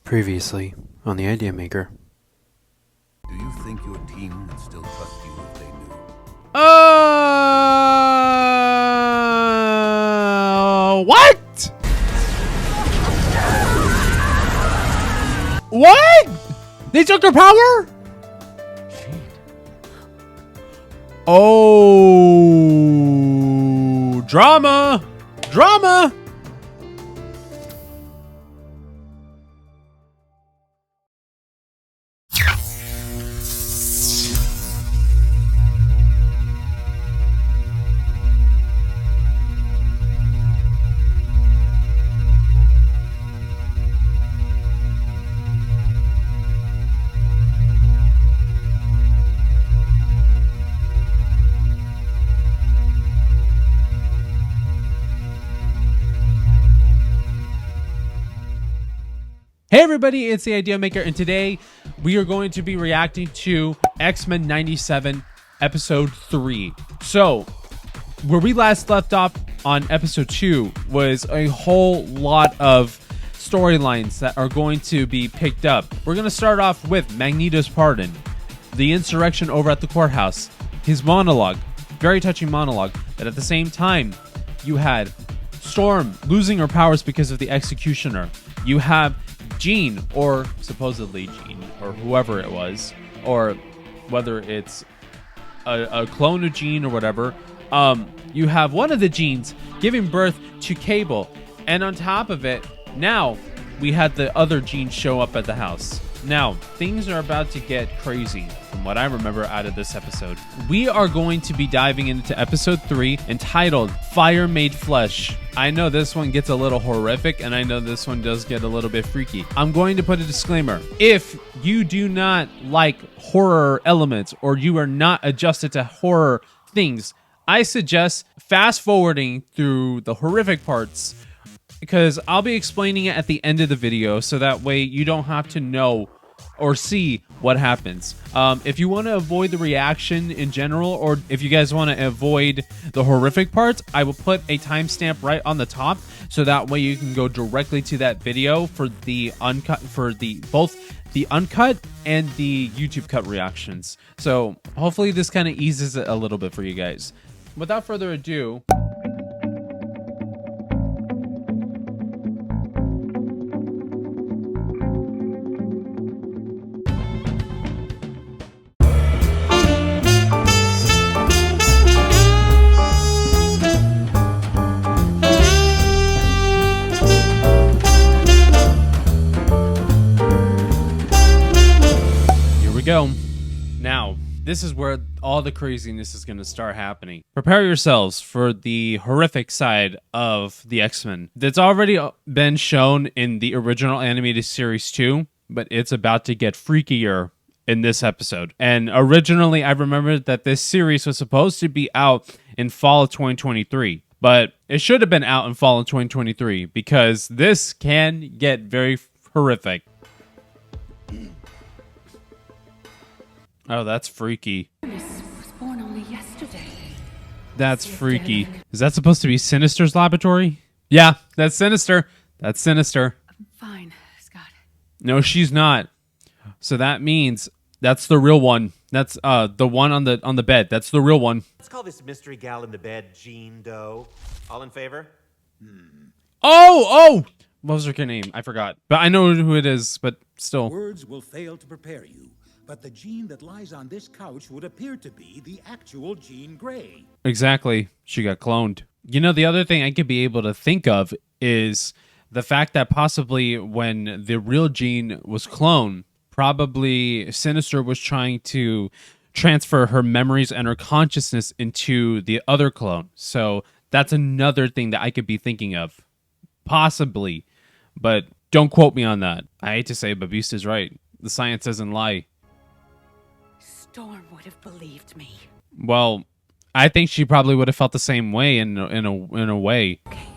Previously on the Idea Maker. Do you think your team would still trust you if they knew? What? What? They took their power? Oh, drama. Drama. Hey everybody, it's the Idea Maker, and today we are going to be reacting to X-Men 97 episode 3. So, where we last left off on episode 2 was a whole lot of storylines that are going to be picked up. We're going to start off with Magneto's pardon, the insurrection over at the courthouse, his monologue, very touching monologue, but at the same time, you had Storm losing her powers because of the Executioner. You have Jean, or supposedly Jean, or whoever it was, or whether it's a clone of Jean or whatever. You have one of the Jeans giving birth to Cable, and on top of it, now we had the other Jean show up at the house. Now, things are about to get crazy from what I remember out of this episode. We are going to be diving into episode 3 entitled Fire Made Flesh. I know this one gets a little horrific, and I know this one does get a little bit freaky. I'm going to put a disclaimer. If you do not like horror elements or you are not adjusted to horror things, I suggest fast forwarding through the horrific parts, because I'll be explaining it at the end of the video, so that way you don't have to know or see what happens. If you want to avoid the reaction in general, or if you guys want to avoid the horrific parts, I will put a timestamp right on the top, so that way you can go directly to that video for the uncut, for both the uncut and the YouTube cut reactions. So hopefully this kind of eases it a little bit for you guys. Without further ado, go. Now, this is where all the craziness is going to start happening. Prepare yourselves for the horrific side of the X-Men. That's already been shown in the original animated series too, but it's about to get freakier in this episode. And originally, I remember that this series was supposed to be out in fall of 2023, but it should have been out in fall of 2023 because this can get very horrific. Oh, that's freaky. This was born only yesterday. That's freaky. Is that supposed to be Sinister's laboratory? Yeah, that's Sinister. That's Sinister. I'm fine, Scott. No, she's not. So that means that's the real one. That's the one on the bed. That's the real one. Let's call this mystery gal in the bed Jean Doe. All in favor? Oh! What was her name? I forgot. But I know who it is, but still. Words will fail to prepare you, but the Jean that lies on this couch would appear to be the actual Jean Grey. Exactly. She got cloned. You know, the other thing I could be able to think of is the fact that possibly when the real Jean was cloned, probably Sinister was trying to transfer her memories and her consciousness into the other clone. So that's another thing that I could be thinking of. Possibly. But don't quote me on that. I hate to say it, but Beast is right. The science doesn't lie. Storm would have believed me. Well, I think she probably would have felt the same way in a way. Okay.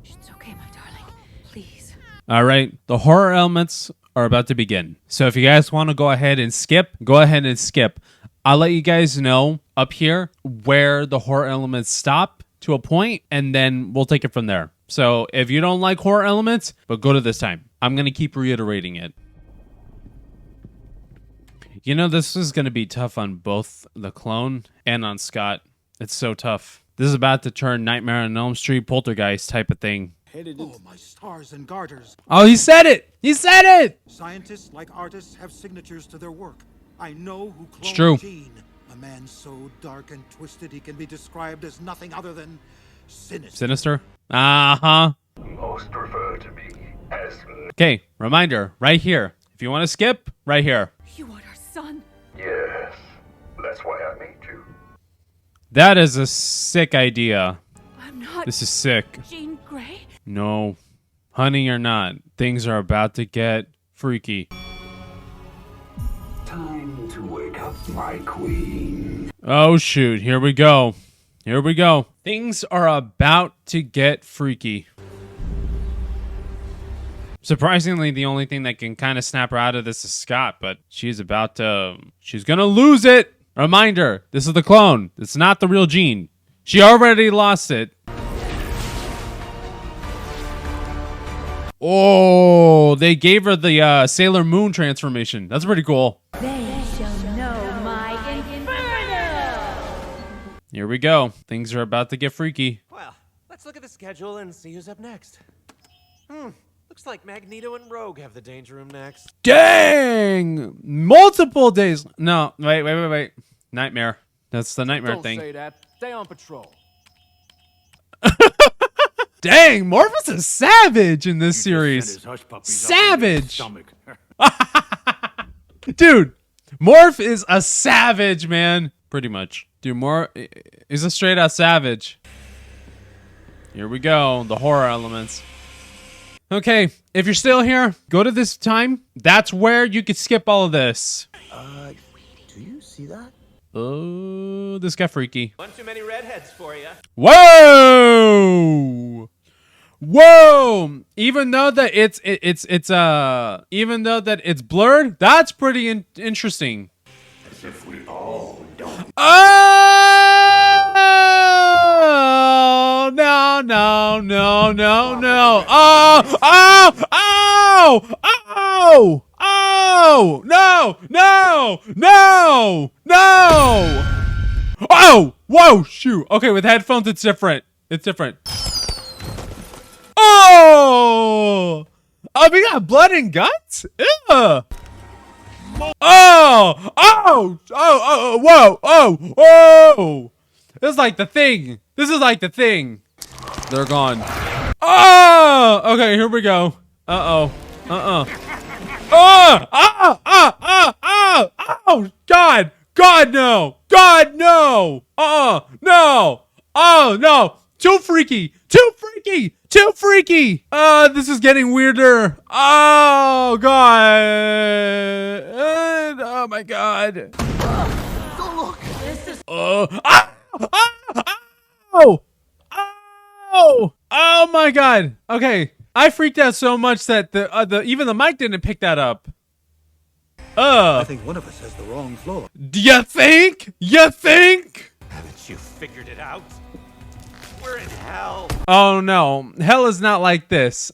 It's okay, my darling. Please. All right. The horror elements are about to begin. So if you guys want to go ahead and skip, go ahead and skip. I'll let you guys know up here where the horror elements stop to a point, and then we'll take it from there. So if you don't like horror elements, but go to this time. I'm going to keep reiterating it. You know, this is going to be tough on both the clone and on Scott. It's so tough. This is about to turn Nightmare on Elm Street poltergeist type of thing. Oh, my stars and garters. Oh, he said it! He said it! Scientists, like artists, have signatures to their work. I know who cloned true. Gene. A man so dark and twisted he can be described as nothing other than sinister. Sinister? Uh-huh. Most refer to me as... Okay, reminder, right here. If you want to skip, right here. You are our son. Yes, that's why I made you. That is a sick idea. I'm not This is sick. Jean Grey. No. Honey or not, things are about to get freaky. Time to wake up, my queen. Oh, shoot. Here we go. Here we go. Things are about to get freaky. Surprisingly, the only thing that can kind of snap her out of this is Scott, but she's gonna lose it. Reminder, this is the clone. It's not the real Jean. She already lost it. Oh, they gave her the Sailor Moon transformation. That's pretty cool. They shall know my inferno! Here we go. Things are about to get freaky. Well, let's look at the schedule and see who's up next. Looks like Magneto and Rogue have the Danger Room next. Dang! Multiple days. No, wait. Nightmare. That's the nightmare thing. Don't say that. Stay on patrol. Dang, Morpheus is savage in this series. Savage! Dude, Morph is a savage, man. Pretty much. Dude, Morph is a straight out savage. Here we go. The horror elements. Okay, if you're still here, go to this time. That's where you could skip all of this. Do you see that? Oh, this got freaky. One too many redheads for you. Whoa! Whoa! Even though that even though that it's blurred, that's pretty interesting. As if we all don't. Oh! No! Oh! No! Oh! Whoa! Shoot! Okay, with headphones, it's different. It's different. Oh! Oh, we got blood and guts? Ew! Oh! Whoa! Oh! This is like the thing. They're gone. Oh! Okay, here we go. Oh! God! No! No! Oh, no! Too freaky! This is getting weirder. Oh, God. Oh, my God. Don't look! This is Oh, my God. Okay. I freaked out so much that even the mic didn't pick that up. I think one of us has the wrong floor. You think? Haven't you figured it out? We're in hell. Oh no, hell is not like this.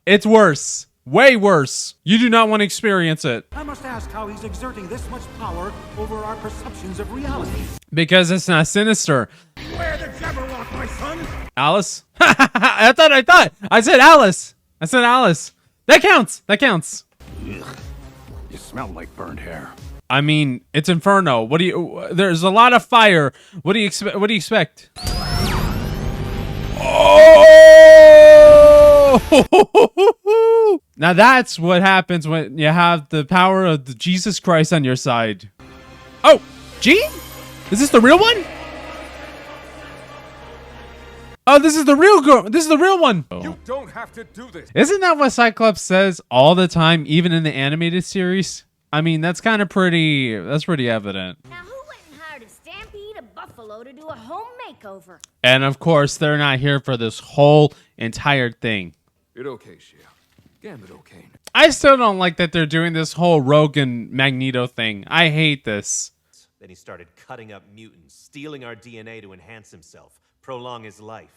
It's worse. Way worse. You do not want to experience it. I must ask how he's exerting this much power over our perceptions of reality. Because it's not sinister. Where the Jabberwock, my son? Alice? I thought. I said Alice. That counts. You smell like burned hair. I mean, it's Inferno. There's a lot of fire. What do you expect? Oh! Now that's what happens when you have the power of the Jesus Christ on your side. Oh, Jean? Is this the real one? Oh, this is the real girl. This is the real one. You don't have to do this. Isn't that what Cyclops says all the time, even in the animated series? I mean, that's pretty evident. Now who went and hired a Stampede of Buffalo to do a home makeover? And of course, they're not here for this whole entire thing. You're okay, Shia. Gambit okay. I still don't like that they're doing this whole Rogue and Magneto thing. I hate this. Then he started cutting up mutants, stealing our DNA to enhance himself, prolong his life.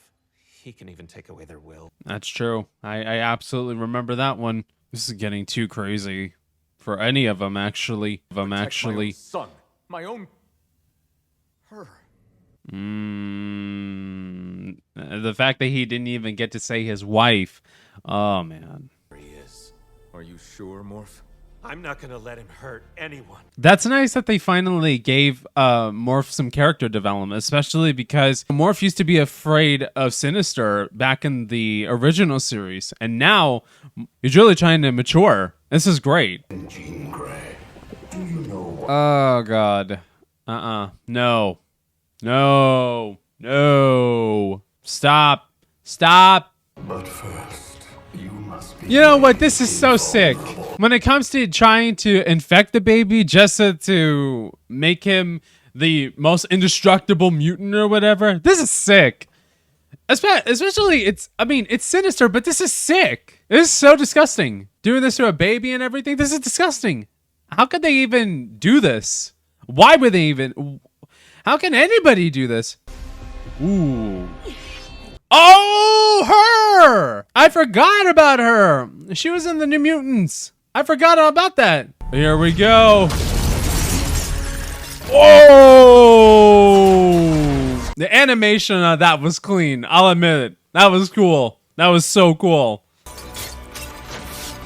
He can even take away their will. That's true. I absolutely remember that one. This is getting too crazy for any of them, actually. Protect my own son. My own... her. The fact that he didn't even get to say his wife. Oh, man. He is. Are you sure, Morph? I'm not gonna let him hurt anyone. That's nice that they finally gave Morph some character development, especially because Morph used to be afraid of Sinister back in the original series, and now he's really trying to mature. This is great. Jean Grey, do you know what? Oh, God. No. No. No. Stop. Stop. But first, you must be... You know what? This is so sick. When it comes to trying to infect the baby just to make him the most indestructible mutant or whatever, this is sick. Especially, it's Sinister, but this is sick. This is so disgusting. Doing this to a baby and everything, this is disgusting. How could they even do this? Why would they even... How can anybody do this? Ooh. Oh, her! I forgot about her. She was in the New Mutants. I forgot all about that. Here we go. Oh! The animation of that was clean. I'll admit it. That was cool. That was so cool.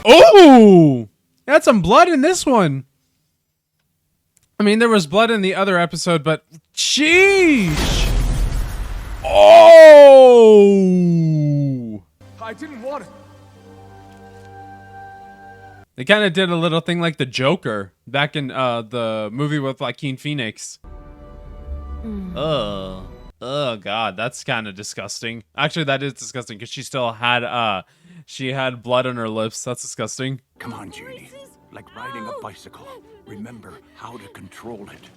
Oh! Had some blood in this one. I mean, there was blood in the other episode, but sheesh! Oh! I didn't want it. They kind of did a little thing like the Joker back in the movie with Joaquin Phoenix. Oh God, that's kind of disgusting. Actually, that is disgusting because she still had blood on her lips. That's disgusting. Come on, Jeannie. Like riding a bicycle. Remember how to control it.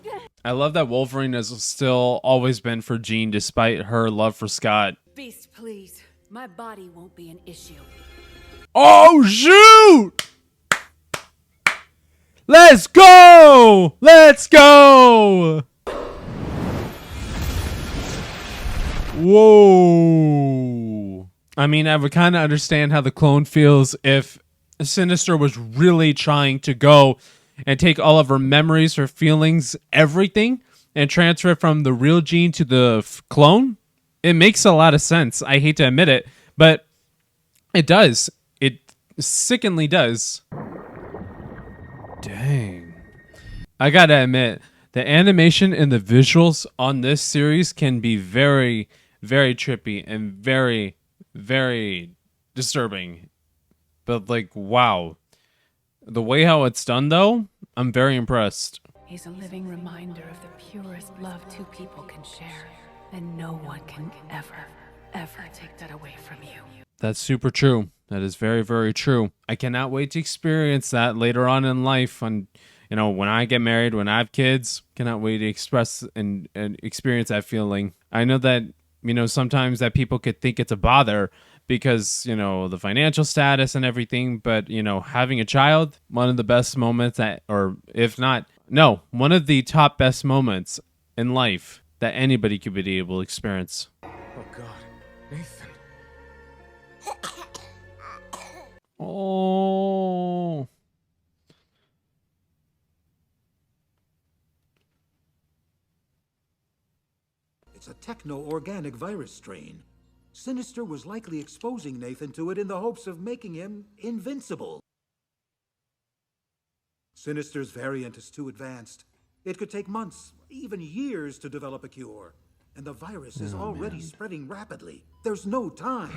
I love that Wolverine has still always been for Jean despite her love for Scott. Beast, please. My body won't be an issue. Oh shoot! Let's go! Let's go! Whoa. I mean, I would kind of understand how the clone feels if Sinister was really trying to go and take all of her memories, her feelings, everything, and transfer it from the real Jean to the clone. It makes a lot of sense. I hate to admit it, but it does. It sickeningly does. Dang. I gotta admit, the animation and the visuals on this series can be very, very trippy and very, very disturbing. But like, wow. The way how it's done though, I'm very impressed. He's a living reminder of the purest love two people can share. And no one can ever, ever take that away from you. That's super true. That is very, very true. I cannot wait to experience that later on in life. On, you know, when I get married, when I have kids, cannot wait to express and experience that feeling. I know that, you know, sometimes that people could think it's a bother because, you know, the financial status and everything. But, you know, having a child, one of the best moments that, or if not, no, one of the top best moments in life that anybody could be able to experience. Oh God, Nathan. Oh. It's a techno-organic virus strain. Sinister was likely exposing Nathan to it in the hopes of making him invincible. Sinister's variant is too advanced. It could take months, even years to develop a cure. And the virus is already spreading rapidly. There's no time.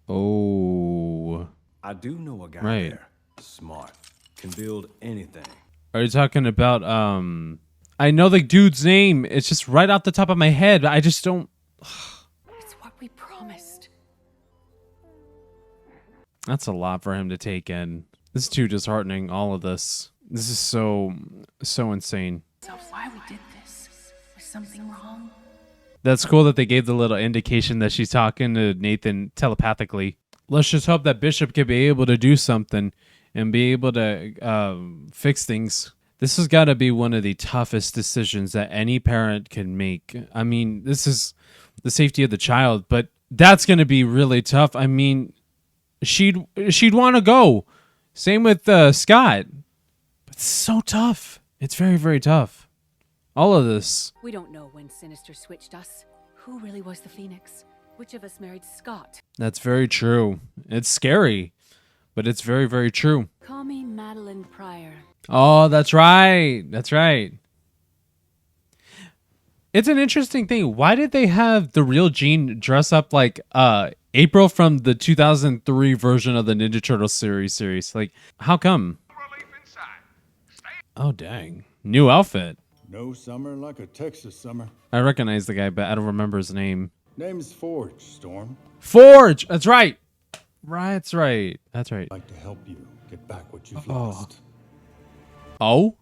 Oh. I do know a guy Right. there. Smart. Can build anything. Are you talking about, I know the dude's name. It's just right off the top of my head. I just don't. It's what we promised. That's a lot for him to take in. This is too disheartening, all of this. This is so insane. So why we did this? Was something wrong? That's cool that they gave the little indication that she's talking to Nathan telepathically. Let's just hope that Bishop can be able to do something and be able to fix things. This has got to be one of the toughest decisions that any parent can make. I mean, this is the safety of the child, but that's going to be really tough. I mean, she'd want to go. Same with Scott. It's so tough. It's very, very tough. All of this. We don't know when Sinister switched us. Who really was the Phoenix? Which of us married Scott? That's very true. It's scary, but it's very, very true. Call me Madeline Pryor. Oh, that's right. That's right. It's an interesting thing. Why did they have the real Jean dress up like April from the 2003 version of the Ninja Turtles series? Like, how come? Oh, dang. New outfit. No summer like a Texas summer. I recognize the guy, but I don't remember his name. Name's Forge, Storm. Forge! That's right. That's right. That's right. I'd like to help you get back what you've lost. Oh?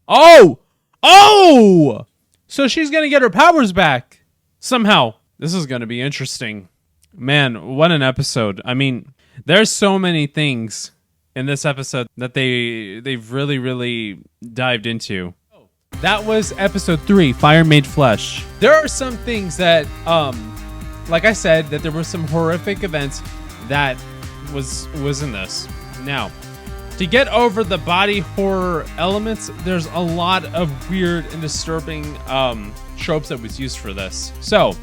Oh! Oh! So she's gonna get her powers back. Somehow. This is gonna be interesting. Man, what an episode. I mean, there's so many things in this episode that they've really, really dived into. That was episode 3, Fire Made Flesh. There are some things that, like I said, that there were some horrific events that was in this. Now, to get over the body horror elements, there's a lot of weird and disturbing tropes that was used for this. So,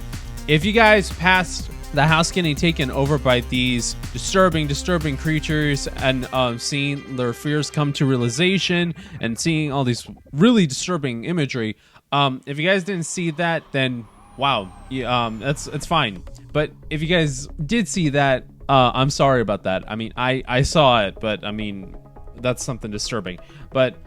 if you guys passed the house getting taken over by these disturbing creatures and seeing their fears come to realization and seeing all these really disturbing imagery, if you guys didn't see that, then wow, it's fine. But if you guys did see that, I'm sorry about that. I mean, I saw it, but I mean, that's something disturbing. But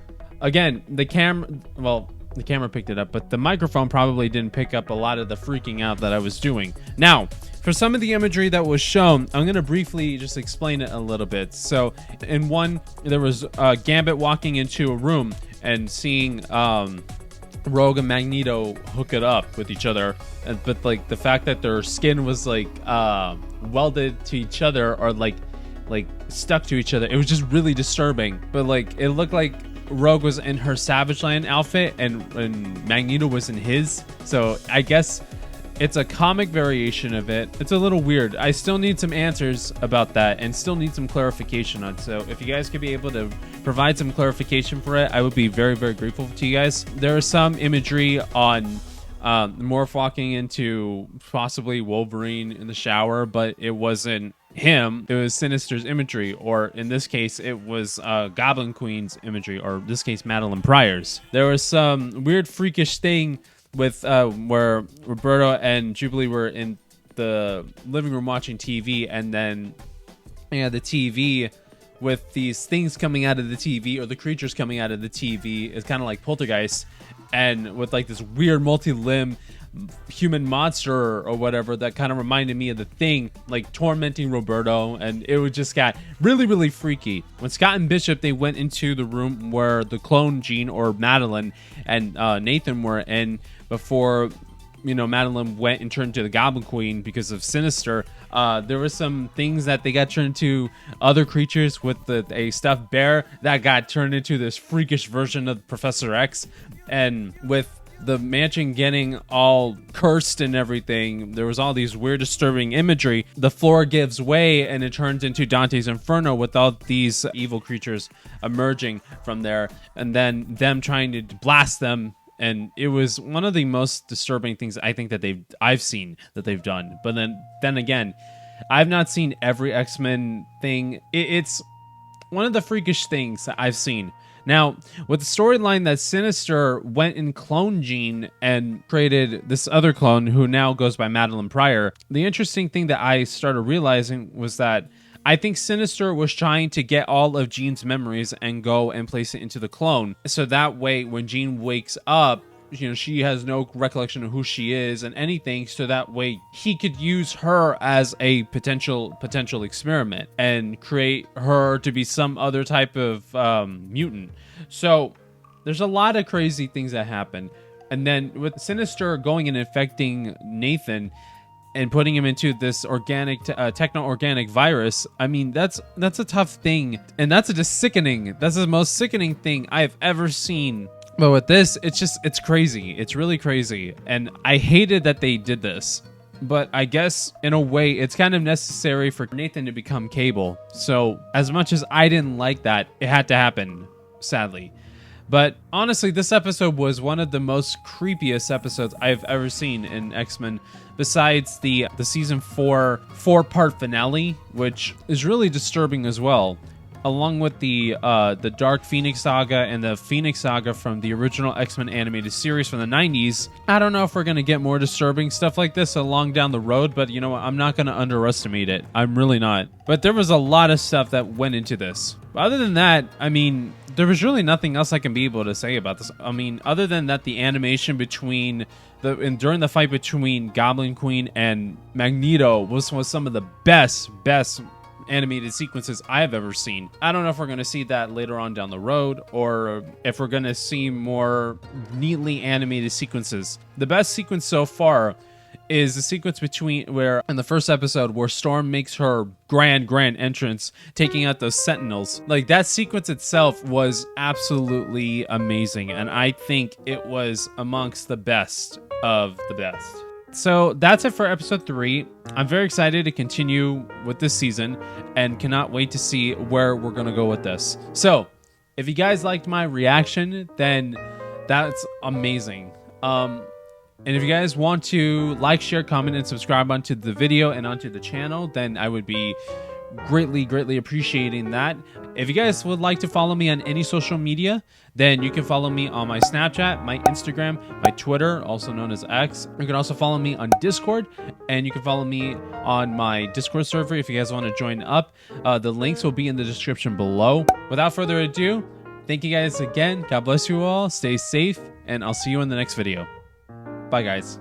again, the camera picked it up, but the microphone probably didn't pick up a lot of the freaking out that I was doing. Now, for some of the imagery that was shown, I'm going to briefly just explain it a little bit. So, in one, there was Gambit walking into a room and seeing Rogue and Magneto hook it up with each other. But, like, the fact that their skin was, like, welded to each other or, like stuck to each other, it was just really disturbing. But, like, it looked like Rogue was in her Savage Land outfit and Magneto was in his. So I guess it's a comic variation of it. It's a little weird. I still need some answers about that and still need some clarification on it. So if you guys could be able to provide some clarification for it, I would be very, very grateful to you guys. There is some imagery on Morph walking into possibly Wolverine in the shower, but it wasn't him. It was Sinister's imagery, or in this case it was Goblin Queen's imagery, or in this case Madeline Pryor's. There was some weird freakish thing with where Roberto and Jubilee were in the living room watching TV, and then the TV with these things coming out of the TV, or the creatures coming out of the TV, is kind of like Poltergeist, and with like this weird multi-limb human monster or whatever that kind of reminded me of The Thing, like tormenting Roberto, and it was just got really, really freaky. When Scott and Bishop, they went into the room where the clone Jean, or Madeline, and Nathan were in before, Madeline went and turned into the Goblin Queen because of Sinister. There were some things that they got turned into other creatures, with a stuffed bear that got turned into this freakish version of Professor X, and with the mansion getting all cursed and everything, there was all these weird, disturbing imagery. The floor gives way and it turns into Dante's Inferno with all these evil creatures emerging from there, and then them trying to blast them. And it was one of the most disturbing things I think that I've seen that they've done. But then again, I've not seen every X-Men thing. It's one of the freakish things that I've seen. Now, with the storyline that Sinister went and cloned Jean and created this other clone who now goes by Madeline Pryor, the interesting thing that I started realizing was that I think Sinister was trying to get all of Jean's memories and go and place it into the clone. So that way, when Jean wakes up, she has no recollection of who she is and anything. So that way he could use her as a potential experiment and create her to be some other type of mutant. So there's a lot of crazy things that happen. And then with Sinister going and infecting Nathan and putting him into this organic, techno-organic virus, I mean, that's a tough thing. And that's the most sickening thing I've ever seen. But with this, it's crazy. It's really crazy. And I hated that they did this. but I guess in a way it's kind of necessary for Nathan to become Cable. So as much as I didn't like that, it had to happen, sadly. But honestly, this episode was one of the most creepiest episodes I've ever seen in X-Men, besides the season 4 4-part finale, which is really disturbing as well, along with the Dark Phoenix saga and the Phoenix saga from the original X-Men animated series from the 90s. I don't know if we're going to get more disturbing stuff like this along down the road, but you know what? I'm not going to underestimate it. I'm really not. But there was a lot of stuff that went into this. Other than that, I mean, there was really nothing else I can be able to say about this. I mean, other than that, the animation during the fight between Goblin Queen and Magneto was some of the best animated sequences I've ever seen. I don't know if we're going to see that later on down the road, or if we're going to see more neatly animated sequences. The best sequence so far is the sequence in the first episode where Storm makes her grand entrance, taking out those Sentinels. Like, that sequence itself was absolutely amazing, and I think it was amongst the best of the best. So that's it for episode 3. I'm very excited to continue with this season and cannot wait to see where we're going to go with this. So if you guys liked my reaction, then that's amazing. And if you guys want to like, share, comment, and subscribe onto the video and onto the channel, then I would be greatly appreciating that. If you guys would like to follow me on any social media, then you can follow me on my Snapchat, my Instagram, my Twitter, also known as X. You can also follow me on Discord, and you can follow me on my Discord server if you guys want to join up. The links will be in the description below. Without further ado, thank you guys again. God bless you all. Stay safe, and I'll see you in the next video. Bye, guys.